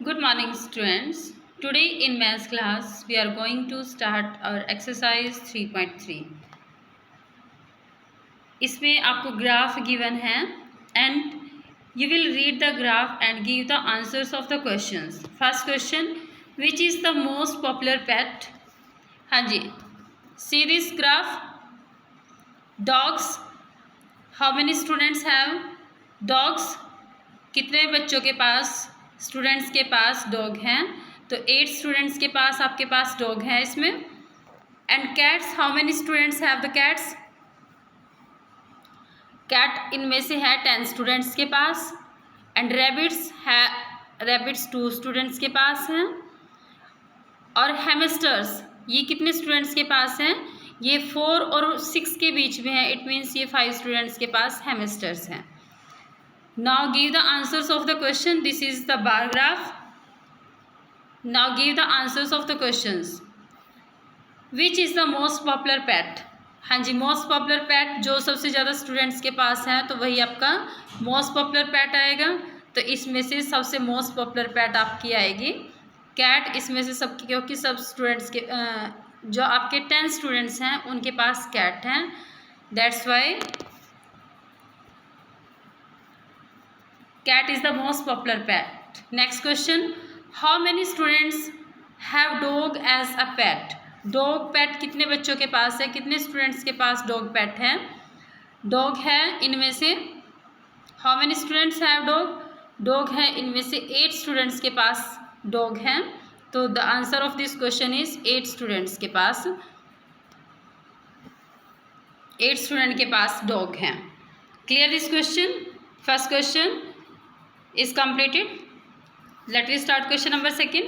Good morning, students. Today in maths class, we are going to start our exercise 3.3. इसमें आपको graph given है and you will read the graph and give the answers of the questions. First question, which is the most popular pet? हाँ जी, see this graph. Dogs. How many students have dogs? कितने बच्चों के पास students के पास dog हैं? तो 8 students के पास आपके पास dog है इसमें. And cats, how many students have the cats? Cat इनमें से है 10 स्टूडेंट्स के पास. एंड रैबिट्स 2 स्टूडेंट्स के पास हैं. और हैमस्टर्स ये कितने स्टूडेंट्स के पास हैं? ये 4 और 6 के बीच में है. इट मीन्स ये 5 स्टूडेंट्स के पास हैमस्टर्स हैं. Now give the answers of the question. This is the bar graph. Now give the answers of the questions. Which is the most popular pet? हाँ जी, most popular pet जो सबसे ज़्यादा students के पास है तो वही आपका most popular pet आएगा. तो इसमें से सबसे most popular pet आपकी आएगी कैट. इसमें से सबकी, क्योंकि सब स्टूडेंट्स के जो आपके 10 स्टूडेंट्स हैं उनके पास कैट हैं. That's why cat is the most popular pet. Next question, how many students have dog as a pet? Dog pet कितने बच्चों के पास है? कितने स्टूडेंट्स के पास dog pet है? Dog है इनमें से. How many students have dog? Dog है इनमें से 8 स्टूडेंट्स के पास dog है. तो the answer of this question is 8 students के पास 8 स्टूडेंट के पास dog है. Clear this question? First question is completed. Let me start question number 2.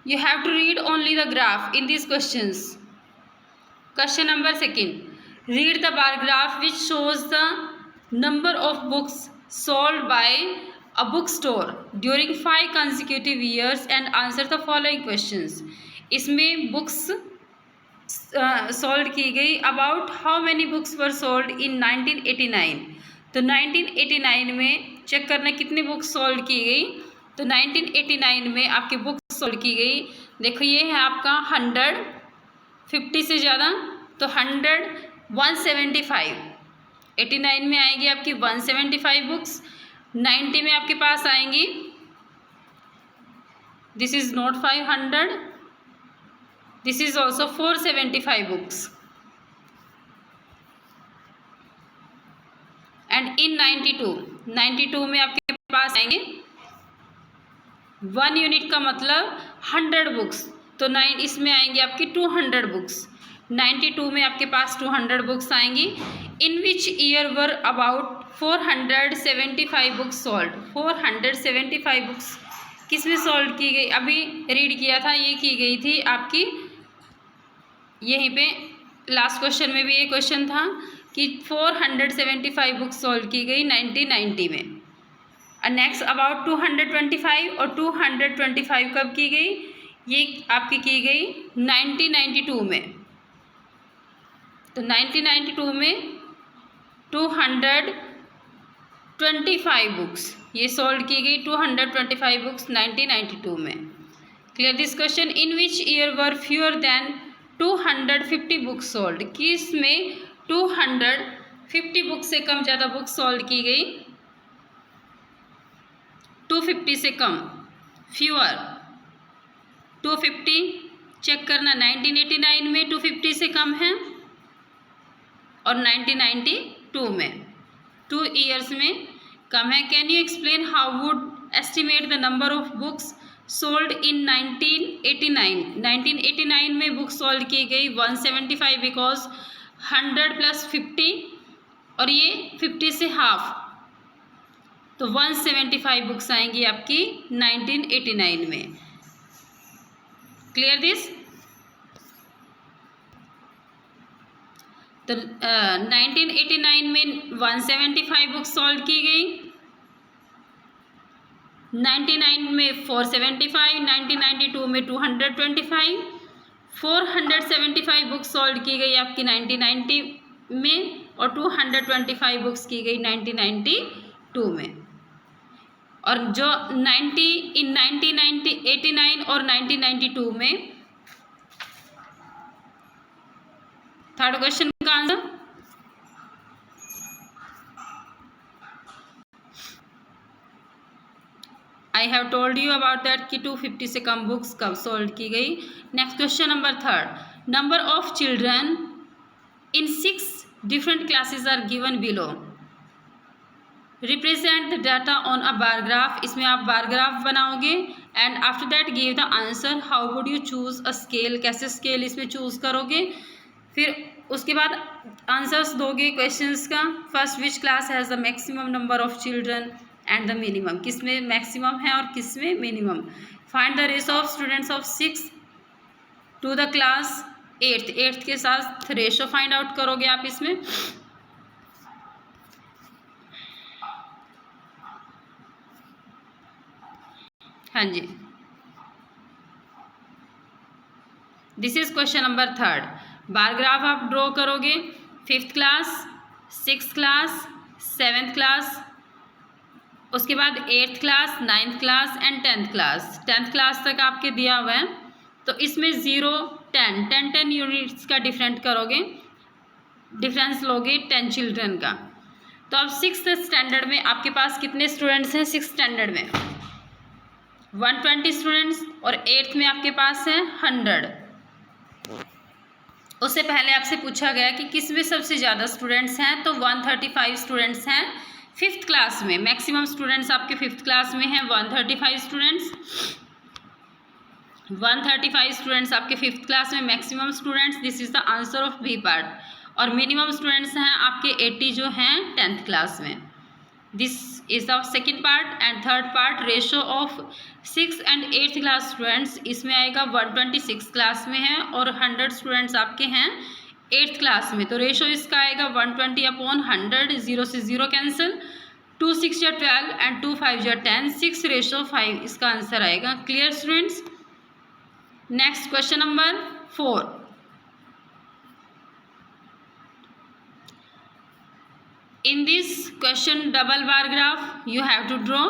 You have to read only the graph in these questions. Question number 2, read the bar graph which shows the number of books sold by a bookstore during 5 consecutive years and answer the following questions. इसमें books sold की गई. About how many books were sold in 1989? तो 1989 में check करना कितनी books sold की गई. तो 1989 में आपकी बुक्स सोल्ड की गई. देखो ये है आपका 150 से ज़्यादा. तो 175. 89 में आएगी आपकी 175 बुक्स. 90 में आपके पास आएंगी, this is not 500, this is also 475 books. And in 92 में आपके पास आएंगे 1 यूनिट का मतलब 100 बुक्स. तो इसमें आएंगी आपकी 200 बुक्स. 92 में आपके पास 200 बुक्स आएंगी. In which year were about 475 books sold. 475 books किस में सोल्ड की गई? अभी रीड किया था, ये की गई थी आपकी यहीं पे लास्ट क्वेश्चन में भी ये क्वेश्चन था कि 475 बुक्स सोल्ड की गई 1990 में. नेक्स्ट अबाउट 225 और 225 कब की गई? ये आपकी की गई 1992 में. तो 1992 में 225 बुक्स ये सोल्ड की गई. 225 बुक्स 1992 में. Clear this question. In which year were fewer than 250 books sold. किस में 250 बुक से कम ज़्यादा बुक सोल्ड की गई? 250 से कम, फ्यूअर. 250 चेक करना. 1989 में 250 से कम है और 1992 में 2 ईयर्स में कम है. Can you explain how would estimate the number of books sold in 1989? 1989 में बुक सोल्ड की गई 175 बिकॉज 100 + 50 और ये 50 से हाफ, तो 175 बुक्स आएंगी आपकी 1989 में. Clear this? तो 1989 में 175 बुक्स सोल्ड की गई. 99 में 475, 1992 में 225, 475 बुक्स सोल्ड की गई आपकी 1990 में और 225 बुक्स की गई 1992 में. और जो 1989 और 1992 में, थर्ड क्वेश्चन का answer I have told you about that कि 250 से कम बुक्स कब सोल्ड की गई। Next question number third, number of children in 6 different classes are given below, represent the data on a bar graph। इसमें आप bar graph बनाओगे and after that give the answer, how would you choose a scale, कैसे scale इसमें choose करोगे, फिर उसके बाद answers दोगे क्वेश्चंस का। First, which class has the maximum number of children and the minimum, किसमें मैक्सिमम है और किसमें minimum. Find the ratio of students of 6 to the class 8th के साथ रेशो फाइंड आउट करोगे आप इसमें। हाँ जी, this is question number third. Bar graph आप ड्रॉ करोगे 5th class, 6th class, 7th class, उसके बाद 8th class, 9th class and 10th class. 10th class तक आपके दिया हुआ है, तो इसमें 0, 10 यूनिट्स का डिफरेंट करोगे, डिफरेंस लोगे 10 चिल्ड्रन का। तो अब 6th स्टैंडर्ड में आपके पास कितने स्टूडेंट्स हैं? 6th स्टैंडर्ड में 120 स्टूडेंट्स और 8th में आपके पास है 100। उससे पहले आपसे पूछा गया कि किस में सबसे ज़्यादा स्टूडेंट्स हैं, तो 135 स्टूडेंट्स हैं 5th क्लास में। मैक्सिमम स्टूडेंट्स आपके 5th क्लास में हैं 135 स्टूडेंट्स। 135 स्टूडेंट्स आपके 5th क्लास में maximum students, this is the answer of B part. और मिनिमम स्टूडेंट्स हैं आपके 80 जो हैं 10th क्लास में। This is the second part. And third part, ratio of 6th and 8th class students, इसमें आएगा 126 क्लास में है और 100 स्टूडेंट्स आपके हैं 8th क्लास में। तो रेशो इसका आएगा 120/100, 0 से 0 कैंसिल, 2 6 या 12 एंड 2 5 या 10, 6:5 इसका आंसर आएगा। Clear students? Next question number 4। In this question double bar graph you have to draw।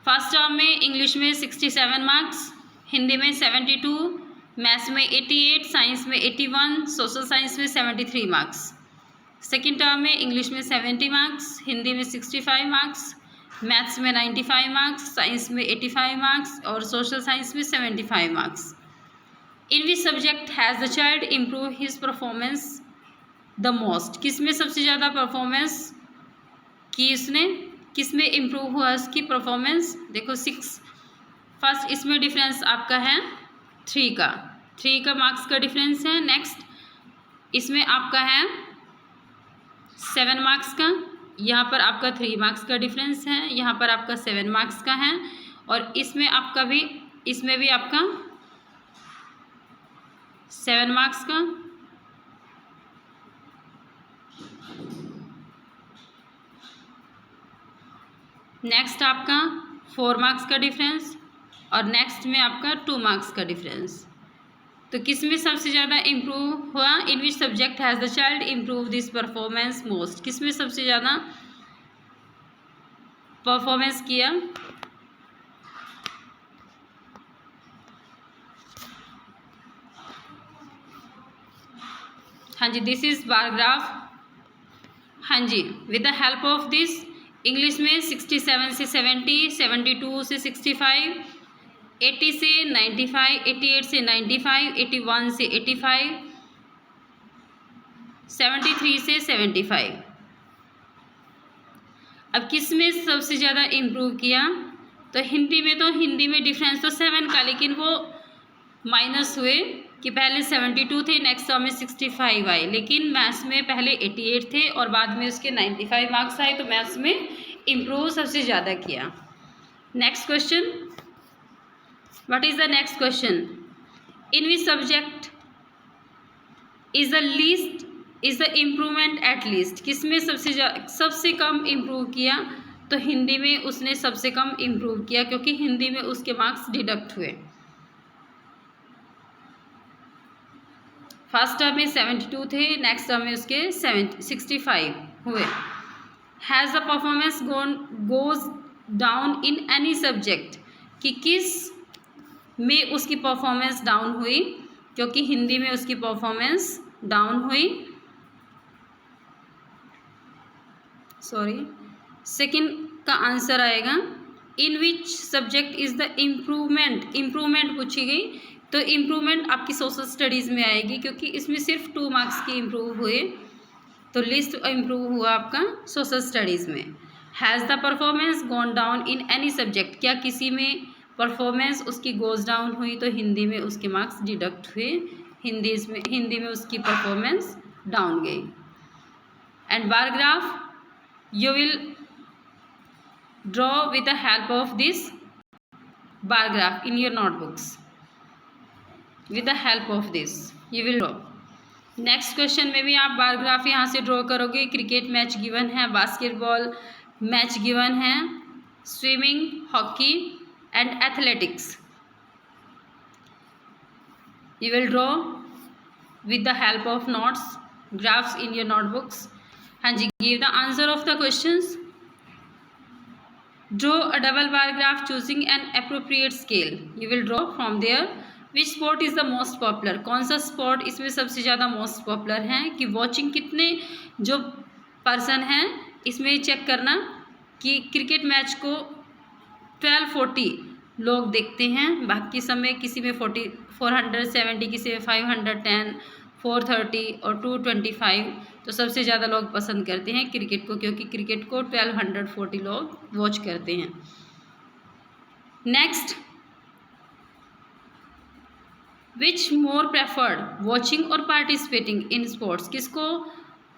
First term में इंग्लिश में 67 मार्क्स, हिंदी में 72, मैथ्स में 88, साइंस में 81, सोशल साइंस में 73 मार्क्स। सेकेंड टर्म में इंग्लिश में 70 मार्क्स, हिंदी में 65 मार्क्स, मैथ्स में 95 मार्क्स, साइंस में 85 मार्क्स और सोशल साइंस में 75 marks. In which subject has the child improve his performance the most, किस में सबसे ज़्यादा परफॉर्मेंस की इसने, किस में इम्प्रूव हुआ इसकी परफॉर्मेंस। देखो 6 फर्स्ट, इसमें डिफरेंस आपका है 3 का मार्क्स का डिफरेंस है। नेक्स्ट, इसमें आपका है 7 मार्क्स का, यहाँ पर आपका 3 मार्क्स का डिफरेंस है, यहाँ पर आपका 7 मार्क्स का है और इसमें आपका भी, इसमें भी आपका 7 मार्क्स का। नेक्स्ट आपका 4 मार्क्स का डिफरेंस और नेक्स्ट में आपका 2 मार्क्स का डिफरेंस। तो किस में सबसे ज़्यादा इम्प्रूव हुआ? In which subject has the child improve this performance most, किस में सबसे ज़्यादा परफॉर्मेंस किया? हाँ जी, दिस इज बार ग्राफ। हाँ जी, with the help of this English में 67 से 70, 72 से 65, 80 से 95, 88 से 95, 81 से 85, 73 से 75। अब किस में सबसे ज़्यादा इम्प्रूव किया? तो हिंदी में डिफरेंस तो 7 का, लेकिन वो माइनस हुए कि पहले 72 थे, नेक्स्ट टर्म में 65 आए, लेकिन मैथ्स में पहले 88 थे और बाद में उसके 95 मार्क्स आए, तो मैथ्स में इम्प्रूव सबसे ज़्यादा किया। Next question, what is the next question? In which subject is the improvement at least, किस में सबसे कम इम्प्रूव किया? तो हिंदी में उसने सबसे कम इम्प्रूव किया, क्योंकि हिंदी में उसके मार्क्स डिडक्ट हुए। फर्स्ट टर्म में 72 थे, नेक्स्ट टर्म में उसके 65 हुए। Has the performance goes down in any subject, कि किस में उसकी परफॉर्मेंस डाउन हुई, क्योंकि हिंदी में उसकी परफॉर्मेंस डाउन हुई। सेकंड का आंसर आएगा in which subject is the improvement पूछी गई, तो इम्प्रूवमेंट आपकी सोशल स्टडीज़ में आएगी, क्योंकि इसमें सिर्फ 2 मार्क्स की इम्प्रूव हुए, तो लिस्ट इम्प्रूव हुआ आपका सोशल स्टडीज़ में। Has the performance gone down in any subject, क्या किसी में परफॉर्मेंस उसकी गोज डाउन हुई, तो हिंदी में उसके मार्क्स डिडक्ट हुए, हिंदी में उसकी परफॉर्मेंस डाउन गई। And bar graph you will draw with the help of this bar graph in your notebooks. With the help of this you will draw. Next question में भी आप बार ग्राफ यहाँ से draw करोगे। Cricket match given है, basketball match given है, swimming, hockey and athletics. You will draw with the help of notes, graphs in your notebooks. हाँ जी, give the answer of the questions. Draw a double bar graph choosing an appropriate scale. You will draw from there. Which sport is the most popular? कौन सा sport इसमें सबसे ज़्यादा most popular है, कि watching कितने जो पर्सन हैं इसमें चेक करना कि क्रिकेट मैच को 1240 लोग देखते हैं, बाकी समय किसी में 470, किसी में 510, 430 और 225, तो सबसे ज़्यादा लोग पसंद करते हैं क्रिकेट को, क्योंकि क्रिकेट को 1240 लोग वॉच करते हैं। नेक्स्ट, विच मोर प्रेफर्ड, वॉचिंग और पार्टिसिपेटिंग इन स्पोर्ट्स, किसको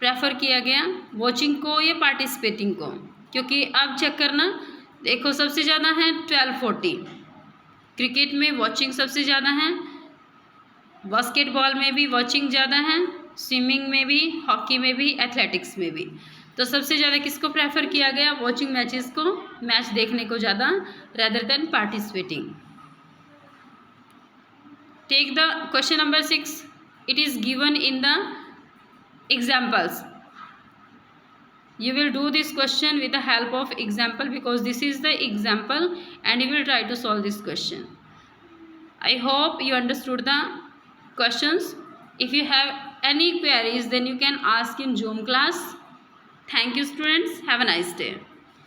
प्रेफर किया गया, वॉचिंग को या पार्टिसिपेटिंग को? क्योंकि अब चेक करना, देखो सबसे ज़्यादा है 1240, क्रिकेट में वॉचिंग सबसे ज़्यादा है, बास्केटबॉल में भी वॉचिंग ज़्यादा है, स्विमिंग में भी, हॉकी में भी, एथलेटिक्स में भी। तो सबसे ज़्यादा किसको प्रेफर किया गया, वॉचिंग मैचेस को, मैच देखने को ज़्यादा, rather than participating. Take the question number 6, it is given in the examples. You will do this question with the help of example, because this is the example and you will try to solve this question. I hope you understood the questions. If you have any queries, then you can ask in Zoom class. Thank you students. Have a nice day.